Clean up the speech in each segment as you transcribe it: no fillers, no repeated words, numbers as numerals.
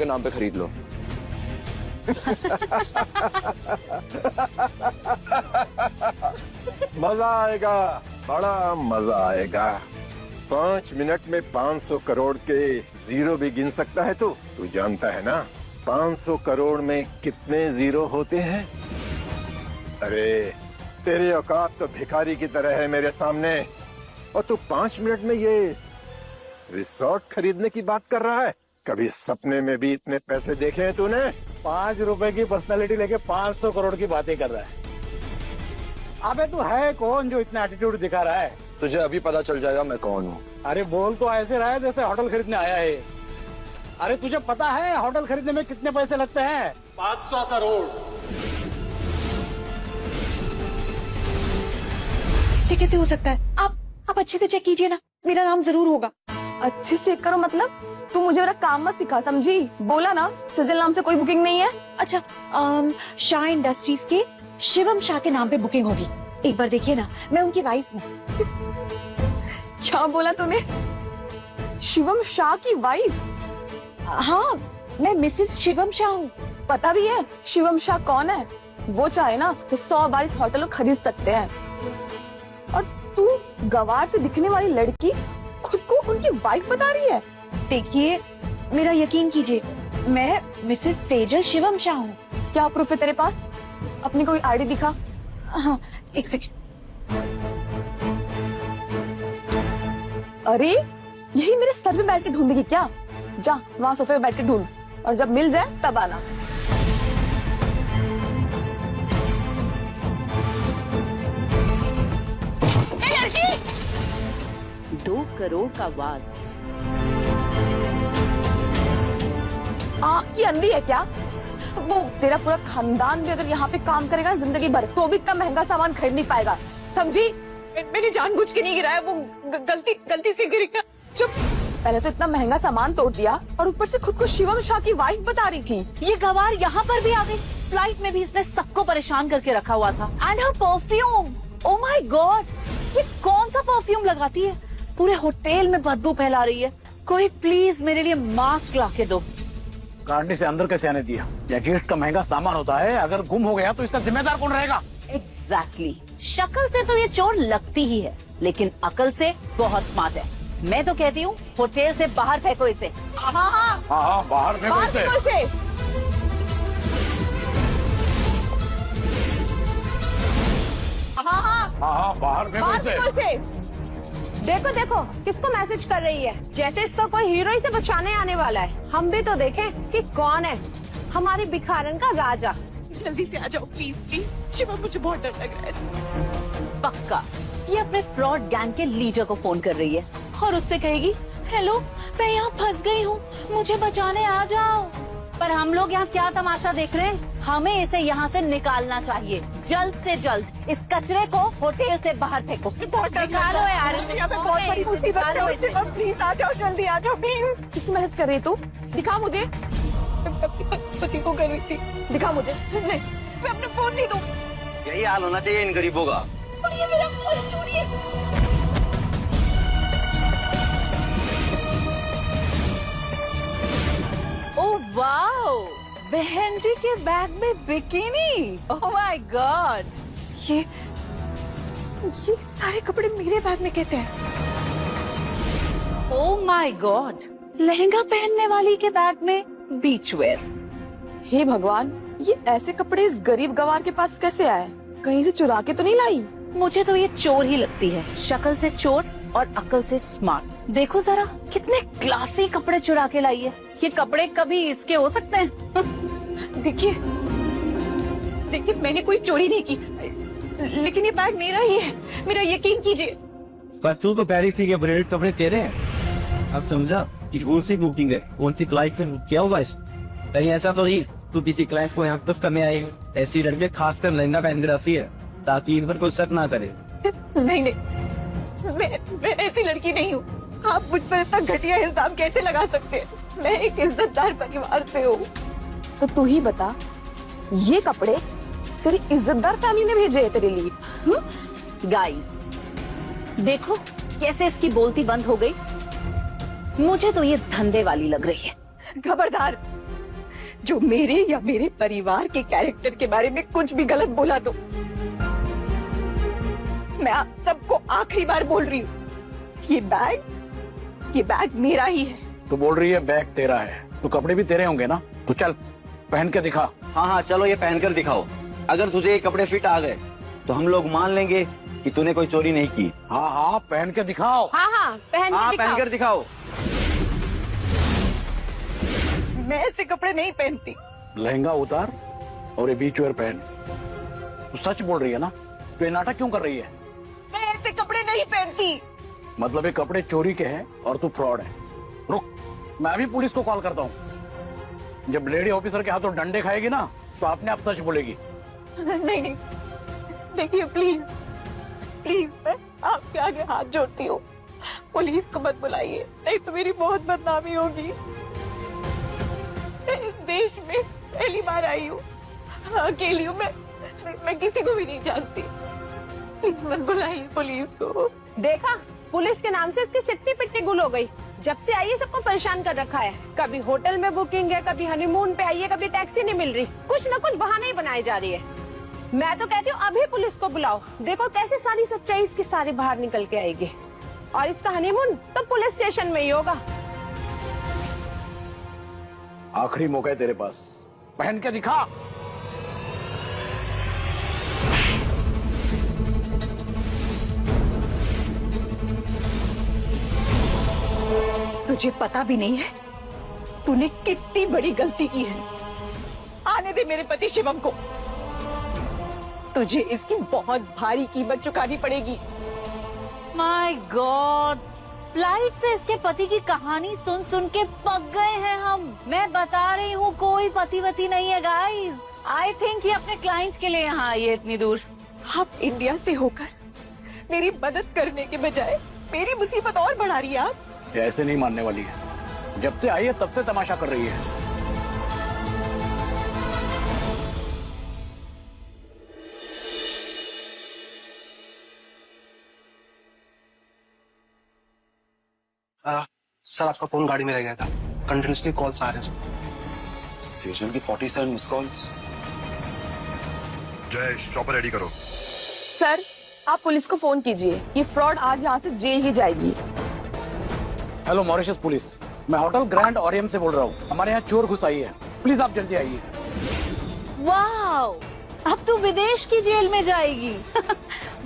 के नाम पे खरीद लो। मजा आएगा, बड़ा मजा आएगा। 5 मिनट में 500 करोड़ के जीरो भी गिन सकता है तू जानता है ना 500 करोड़ में कितने जीरो होते हैं? अरे तेरी औकात तो भिखारी की तरह है मेरे सामने, और तू 5 मिनट में ये रिसोर्ट खरीदने की बात कर रहा है? कभी सपने में भी इतने पैसे देखे हैं तूने? 5 रुपए की पर्सनालिटी लेके 500 करोड़ की बातें कर रहा है। अबे तू है कौन जो इतना एटीट्यूड दिखा रहा है? तुझे अभी पता चल जाएगा मैं कौन हूँ। अरे बोल तो ऐसे रहा है जैसे होटल खरीदने आया है। अरे तुझे पता है होटल खरीदने में कितने पैसे लगते हैं? 500 करोड़। ऐसे कैसे हो सकता है? आप अच्छे से चेक कीजिए ना, मेरा नाम जरूर होगा। अच्छे से चेक करो मतलब? तू मुझे मेरा काम मत सिखा, समझी? बोला ना सजल नाम से कोई बुकिंग नहीं है। अच्छा, शाह इंडस्ट्रीज के शिवम शाह के नाम पे बुकिंग होगी। एक बार देखिए ना, मैं उनकी वाइफ हूँ। क्या बोला तूने? शिवम शाह की वाइफ? हाँ, मैं मिसेस शिवम शाह हूँ। पता भी है शिवम शाह कौन है? वो चाहे ना तो 100 बार इस होटल को खरीद सकते हैं। और तू गवार से दिखने वाली लड़की खुद को उनकी वाइफ बता रही है? देखिए, मेरा यकीन कीजिए, मैं मिसेस सेजल शिवम शाह हूँ। क्या प्रूफ है तेरे पास? अपनी कोई आईडी दिखा। हाँ, एक सेकंड। अरे यही मेरे सर पे बैठ के ढूंढेगी क्या? जा वहाँ सोफे पे बैठ के ढूंढ, और जब मिल जाए तब आना। ए लड़की! 2 करोड़ का वाज। आँख की अंधी है क्या? वो तेरा पूरा खानदान भी अगर यहाँ पे काम करेगा ना जिंदगी भर, तो भी इतना महंगा सामान खरीद नहीं पाएगा, समझी? मैंने जानबूझ के नहीं गिराया, वो गलती से गिर गया। चुप! पहले तो इतना महंगा सामान तोड़ दिया और ऊपर से खुद को शिवम शाह की वाइफ बता रही थी। ये गवार यहाँ पर भी आ गई। फ्लाइट में भी इसने सबको परेशान करके रखा हुआ था। And her perfume, oh my God, ये कौन सा परफ्यूम लगाती है? पूरे होटल में बदबू फैला रही है। कोई प्लीज मेरे लिए मास्क ला के दो। गाड़ी से अंदर कैसे आने दिया? यह गिफ्ट का महंगा सामान होता है, अगर गुम हो गया तो इसका जिम्मेदार कौन रहेगा? एग्जैक्टली। शक्ल से तो ये चोर लगती ही है, लेकिन अकल से बहुत स्मार्ट है। मैं तो कहती हूँ होटल से बाहर फेंको इसे। हाँ हाँ हाँ, बाहर फेंको बाहर इसे। फेंको इसे। हाँ, बाहर फेंको बाहर इसे। फेंको इसे। देखो देखो किसको मैसेज कर रही है, जैसे इसका कोई हीरो ही से बचाने आने वाला है। हम भी तो देखें कि कौन है हमारी भिखारन का राजा। जल्दी से आ जाओ प्लीज प्लीज। शिवम, मुझे बहुत डर लग रहा है। पक्का ये अपने फ्रॉड गैंग के लीडर को फोन कर रही है और उससे कहेगी, हेलो मैं यहाँ फंस गई हूँ, मुझे बचाने आ जाओ। पर हम लोग यहाँ क्या तमाशा देख रहे हैं? हमें इसे यहाँ से निकालना चाहिए जल्द से जल्द। इस कचरे को होटल से बाहर फेंको। निकालो यार इसे। यहाँ पे बहुत बड़ी मुसीबत है। शिवम प्लीज आ जाओ, जल्दी आ जाओ प्लीज। किसी मैसेज कर रही है तू? दिखा मुझे। पति को कर रही थी। दिखा मुझे। नहीं, मैं अपना फोन नहीं दूँ। यही हाल होना चाहिए इन गरीबों का। और ये मेरा फोन चोरी है। ओह वाओ, बहन जी के बैग में बिकिनी। ओह माय गॉड, ये सारे कपड़े मेरे बैग में कैसे हैं? ओह माय गॉड, लहंगा पहनने वाली के बैग में बीच वेयर। हे भगवान, ये ऐसे कपड़े इस गरीब गवार के पास कैसे आए? कहीं से चुरा के तो नहीं लाई? मुझे तो ये चोर ही लगती है, शक्ल से चोर और अकल से स्मार्ट। देखो जरा कितने क्लासी कपड़े चुरा के लाई है। ये कपड़े कभी इसके हो सकते हैं? देखिए देखिए, मैंने कोई चोरी नहीं की, लेकिन ये बैग मेरा ही है, मेरा यकीन कीजिए। पर तू तो कह रही थी कि ब्रांडेड कपड़े तेरे हैं। अब समझा कि कौन सी बुकिंग है, कौन सी क्लाइंट पे क्या होगा। इस कहीं ऐसा तो नहीं तू किसी क्लाइंट को यहाँ तक करने आई? ऐसी लड़के खासकर लहंगा पहन के रहती है ताकि इन पर कोई शक ना करे। नहीं नहीं, मैं ऐसी लड़की नहीं हूँ। आप मुझ पर इतना घटिया इल्जाम कैसे लगा सकते हैं? मैं एक इज्जतदार परिवार से हूँ। तो तू ही बता, ये कपड़े तेरी इज्जतदार फैमिली ने भेजे है तेरे लिए? गाइस देखो कैसे इसकी बोलती बंद हो गई। मुझे तो ये धंधे वाली लग रही है। खबरदार, जो मेरे या मेरे परिवार के कैरेक्टर के बारे में कुछ भी गलत बोला तो मैं आप सबको आखिरी बार बोल रही हूँ, ये बैग मेरा ही है। तू बोल रही है बैग तेरा है, तो कपड़े भी तेरे होंगे ना? तो चल पहन के दिखा। हाँ हाँ चलो ये पहनकर दिखाओ। अगर तुझे ये कपड़े फिट आ गए तो हम लोग मान लेंगे कि तूने कोई चोरी नहीं की। हाँ हाँ पहन के दिखाओ। हाँ पहनकर दिखाओ। मैं ऐसे कपड़े नहीं पहनती। लहंगा उतार और ये बीच वेयर पहन। तू सच बोल रही है ना? तो ये नाटक क्यों कर रही है? मैं ऐसे कपड़े नहीं पहनती। मतलब ये कपड़े चोरी के हैं और तू फ्रॉड है। रुक, मैं अभी पुलिस को कॉल करता हूँ। जब लेडी ऑफिसर के हाथों डंडे खाएगी ना तो अपने आप सच बोलेगी। नहीं, देखिए प्लीज मैं आपके आगे हाथ जोड़ती हूँ, पुलिस को मत बुलाइए, नहीं तो मेरी बहुत बदनामी होगी। मैं इस देश में पहली बार आई हूँ, अकेली हूँ, मैं किसी को भी नहीं जानती। प्लीज मत बुलाइए पुलिस को। देखा, पुलिस के नाम से इसकी सिट्टी पिट्टी गुल हो गई। जब से आई है सबको परेशान कर रखा है। कभी होटल में बुकिंग है, कभी हनीमून पे आई है, कभी टैक्सी नहीं मिल रही। कुछ न कुछ बहाने ही बनाई जा रही है। मैं तो कहती हूँ अभी पुलिस को बुलाओ। देखो कैसे सारी सच्चाई इसकी सारी बाहर निकल के आएगी। और इसका हनीमून तो पुलिस स्टेशन में ही होगा। आखिरी मौका है तेरे पास, पहन के दिखा। तुझे पता भी नहीं है तूने कितनी बड़ी गलती की है। आने दे मेरे पति शिवम को, तुझे इसकी बहुत भारी कीमत चुकानी पड़ेगी। माय गॉड, फ्लाइट से इसके पति की कहानी सुन सुन के पक गए हैं हम। मैं बता रही हूँ कोई पतिवती नहीं है गाइस। आई थिंक ये अपने क्लाइंट के लिए यहाँ आई है इतनी दूर। आप इंडिया से होकर मेरी मदद करने के बजाय मेरी मुसीबत और बढ़ा रही है। आप ये ऐसे नहीं मानने वाली है। जब से आई है तब से तमाशा कर रही है। सर आपका फोन गाड़ी में रह गया था, कंटिन्यूसली कॉल्स आ रहे हैं सेशन की 47 मिस कॉल्स। जय, चॉपर रेडी करो। सर आप पुलिस को फोन कीजिए, ये फ्रॉड आज यहाँ से जेल ही जाएगी। हेलो मॉरिशस पुलिस, मैं होटल ग्रैंड ओरियम से बोल रहा हूँ। हमारे यहाँ चोर घुस आई है, प्लीज आप जल्दी आइए। वाओ, अब तो विदेश की जेल में जाएगी।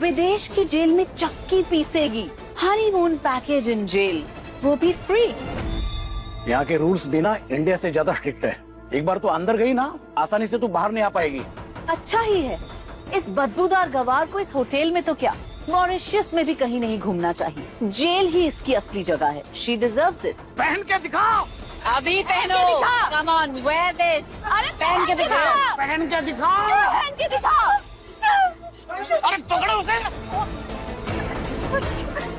विदेश की जेल में चक्की पीसेगी। हनीमून पैकेज इन जेल, वो भी फ्री। यहाँ के रूल्स भी ना इंडिया से ज्यादा स्ट्रिक्ट है। एक बार तू अंदर गई ना, आसानी से तू बाहर नहीं आ पाएगी। अच्छा ही है, इस बदबूदार गवार को इस होटल में तो क्या, मॉरिशस में भी कहीं नहीं घूमना चाहिए। जेल ही इसकी असली जगह है। She deserves it. पहन के दिखाओ। अभी पहनो। Come on, wear this. अरे पहन के दिखाओ। पहन के दिखाओ। पहन के दिखाओ। अरे पकड़ो उसे।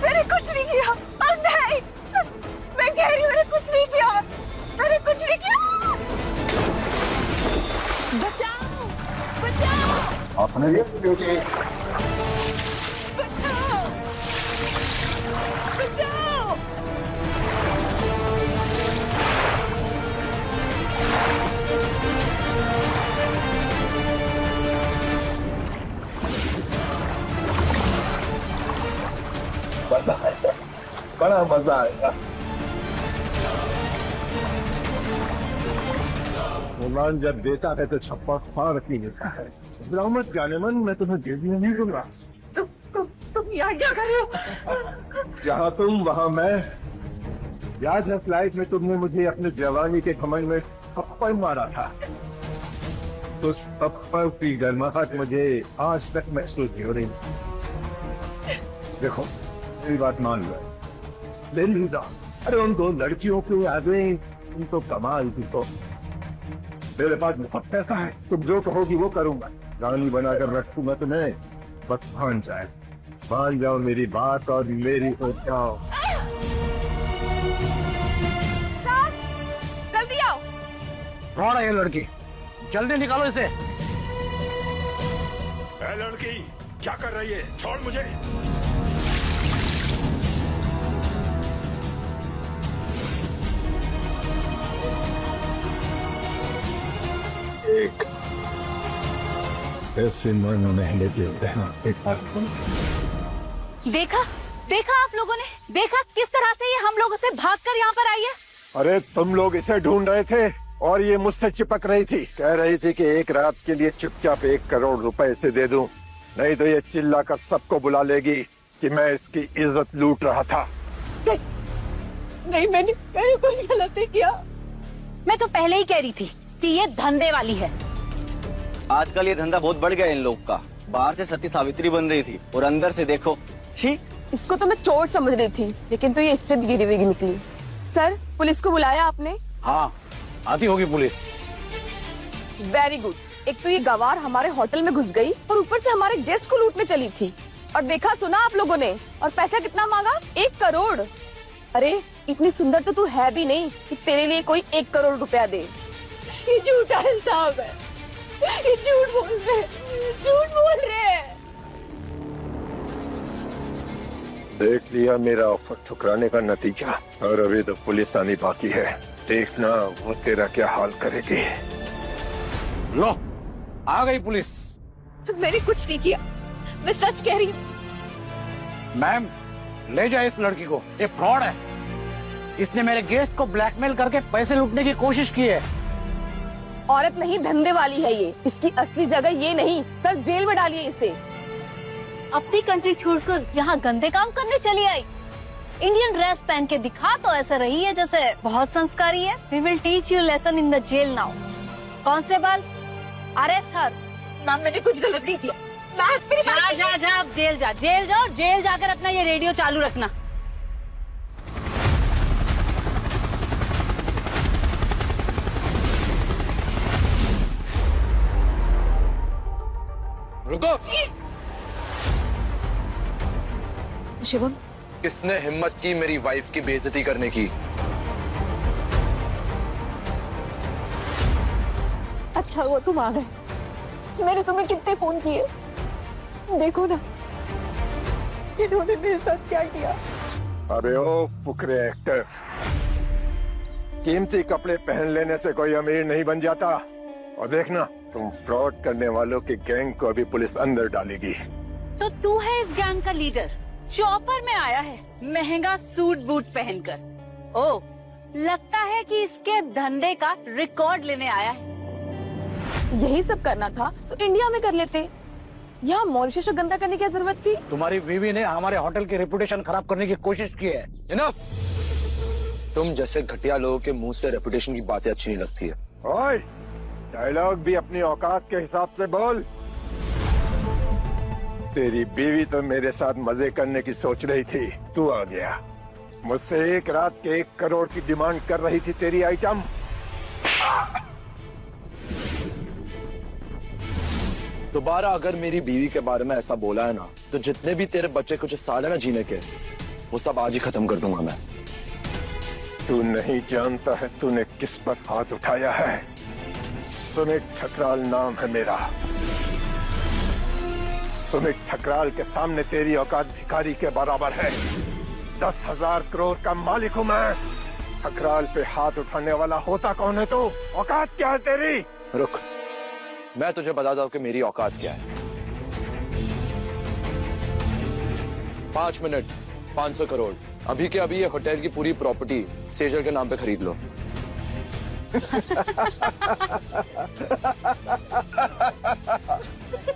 मैंने कुछ नहीं किया। नहीं, मैं कह रही हूँ मैंने कुछ नहीं किया। मैंने कुछ नहीं किया। बचाओ, बचाओ। अपने लिए ड्यूटी। बचाओ, बचाओ। मजा आएगा, बड़ा मजा आएगा। भगवान जब देता है तो छप्पा फाड़ के देता है। ब्राह्मण जाने मन, मैं तुम्हें जेल नहीं दूंगा। तुम यहाँ क्या कर रहे हो? जहाँ तुम वहाँ मैं। याद है फ्लाइट में तुमने मुझे अपने जवानी के घमंड में थप्पड़ मारा था। उस थप्पड़ की गर्माहट मुझे आज तक महसूस नहीं हो रही। देखो मेरी बात मान लो, अरे उन दो लड़कियों के आगे तुम तो कमाल की तो। मेरे पास बहुत पैसा है, तुम जो कहोगी वो करूंगा। रानी बनाकर रखूंगा तुम्हें, बस मान जाए। मान जाओ मेरी बात और मेरी हो जाओ। जल्दी आओ। कौन है ये लड़की? जल्दी निकालो इसे। लड़की क्या कर रही है? छोड़ मुझे। देख, ऐसे मन महंगे देते हैं। देखा देखा आप लोगों ने देखा किस तरह से ये हम लोगों से भागकर यहाँ पर आई है। अरे तुम लोग इसे ढूंढ रहे थे और ये मुझसे चिपक रही थी, कह रही थी कि एक रात के लिए चुपचाप 1 करोड़ रुपए इसे दे दूं, नहीं तो ये चिल्ला कर सबको बुला लेगी कि मैं इसकी इज्जत लूट रहा था। नहीं, मैंने कुछ गलत नहीं किया। मैं तो पहले ही कह रही थी कि ये धंधे वाली है। आजकल ये धंधा बहुत बढ़ गया इन लोग का। बाहर से सती सावित्री बन रही थी और अंदर से देखो, छी। इसको तो मैं चोट समझ रही थी, लेकिन तो ये इससे भी गिरी हुई निकली। सर, पुलिस को बुलाया आपने? हाँ, आती होगी पुलिस। Very good. एक तो ये गवार हमारे होटल में घुस गई और ऊपर से हमारे गेस्ट को लूटने चली थी। और देखा सुना आप लोगों ने, और पैसा कितना मांगा? 1 करोड़। अरे इतनी सुंदर तो तू है भी नहीं कि तेरे लिए कोई 1 करोड़ रुपया दे। ये झूठा इंसाफ है, ये झूठ बोल रहे हैं, झूठ बोल रहे हैं। देख लिया मेरा ऑफर ठुकराने का नतीजा, और अभी तो पुलिस आनी बाकी है। देखना वो तेरा क्या हाल करेगी। लो, आ गई पुलिस। मैंने कुछ नहीं किया, मैं सच कह रही हूँ। मैम, ले जाए इस लड़की को, ये फ्रॉड है। इसने मेरे गेस्ट को ब्लैकमेल करके पैसे लूटने की कोशिश की है। औरत नहीं, धंधे वाली है ये। इसकी असली जगह ये नहीं, सर जेल में डालिए इसे। अपनी कंट्री छोड़कर यहाँ गंदे काम करने चली आई। इंडियन ड्रेस पहन के दिखा तो ऐसा रही है जैसे बहुत संस्कारी है। We will teach you lesson in the jail now. Constable, arrest her. Ma'am, मैंने कुछ गलत नहीं किया। जा अब जेल जा, जेल जाओ, जेल जाकर अपना ये रेडियो चालू रखना। रुको। शिवम, किसने हिम्मत की मेरी वाइफ की बेइज्जती करने की? अच्छा वो तुम आ गए। मैंने तुम्हें कितने फोन किए, देखो ना इन्होंने मेरे साथ क्या किया। अबे ओ फुकरे एक्टर, कीमती कपड़े पहन लेने से कोई अमीर नहीं बन जाता। और देखना, तुम फ्रॉड करने वालों की गैंग को अभी पुलिस अंदर डालेगी। तो तू है इस गैंग का लीडर? चॉपर में आया है महंगा सूट बूट पहनकर। ओ, लगता है कि इसके धंधे का रिकॉर्ड लेने आया है। यही सब करना था तो इंडिया में कर लेते। यहाँ मॉरिशस को गंदा करने की जरूरत थी? तुम्हारी बीवी ने हमारे होटल की रेपुटेशन खराब करने की कोशिश की है। इनफ। तुम जैसे घटिया लोगों के मुंह से रेपुटेशन की बातें अच्छी नहीं लगती है। ओए, डायलॉग भी अपनी औकात के हिसाब से बोल। तेरी बीवी तो मेरे साथ मजे करने की सोच रही थी, तू आ गया। मुझसे 1 रात के 1 करोड़ की डिमांड कर रही थी तेरी आइटम। दोबारा अगर मेरी बीवी के बारे में ऐसा बोला है ना, तो जितने भी तेरे बच्चे कुछ साल है ना जीने के, वो सब आज ही खत्म कर दूंगा मैं। तू नहीं जानता है तूने किस पर हाथ उठाया है। सुमित ठकराल नाम है मेरा। सुमित ठकराल के सामने तेरी औकात भिखारी के बराबर है। 10,000 करोड़ का मालिक हूँ मैं। ठकराल पे हाथ उठाने वाला होता कौन है तू? औकात क्या है तेरी? रुक, मैं तुझे बताता हूँ कि मेरी औकात क्या है। 5 मिनट, 500 करोड़। अभी के अभी ये होटल की पूरी प्रॉपर्टी सेजल के नाम पे खरीद लो।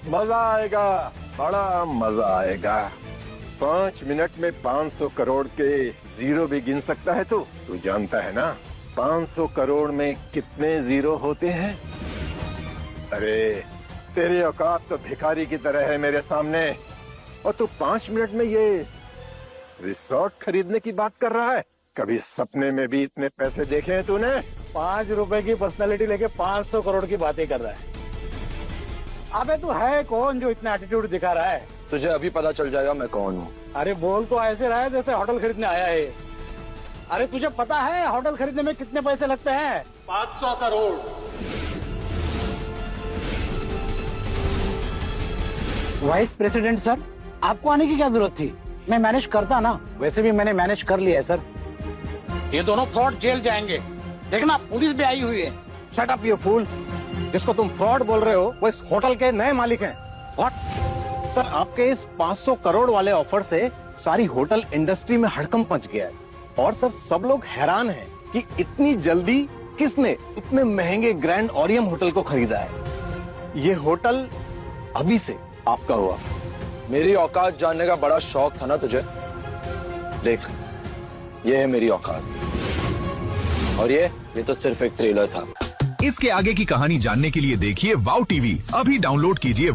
मजा आएगा, बड़ा मजा आएगा। 5 मिनट में 500 करोड़ के जीरो भी गिन सकता है तू जानता है ना 500 करोड़ में कितने जीरो होते हैं? अरे तेरी औकात तो भिखारी की तरह है मेरे सामने, और तू 5 मिनट में ये रिसोर्ट खरीदने की बात कर रहा है। कभी सपने में भी इतने पैसे देखे हैं तूने? 5 रुपए की पर्सनालिटी लेके 500 करोड़ की बातें कर रहा है। अबे तू है कौन जो इतना एटीट्यूड दिखा रहा है? तुझे अभी पता चल जाएगा मैं कौन हूँ। अरे बोल तो ऐसे रहा है जैसे होटल खरीदने आया है। अरे तुझे पता है होटल खरीदने में कितने पैसे लगते हैं? 500 करोड़। वाइस प्रेसिडेंट सर, आपको आने की क्या जरूरत थी? मैं मैनेज करता ना। वैसे भी मैंने मैनेज कर लिया है सर। ये दोनों फ्रॉड जेल जाएंगे। देखना पुलिस भी आई हुई है। Shut up you fool. जिसको तुम फ्रॉड बोल रहे हो वो इस होटल के नए मालिक हैं। व्हाट? सर आपके इस 500 करोड़ वाले ऑफर से सारी होटल इंडस्ट्री में हड़कंप मच गया है और सर सब लोग हैरान हैं कि इतनी जल्दी किसने इतने महंगे ग्रैंड ओरियम होटल को खरीदा है। ये होटल अभी से आपका हुआ। मेरी औकात जानने का बड़ा शौक था ना तुझे? देख, ये है मेरी औकात और ये तो सिर्फ एक ट्रेलर था। इसके आगे की कहानी जानने के लिए देखिए वाव टीवी। अभी डाउनलोड कीजिए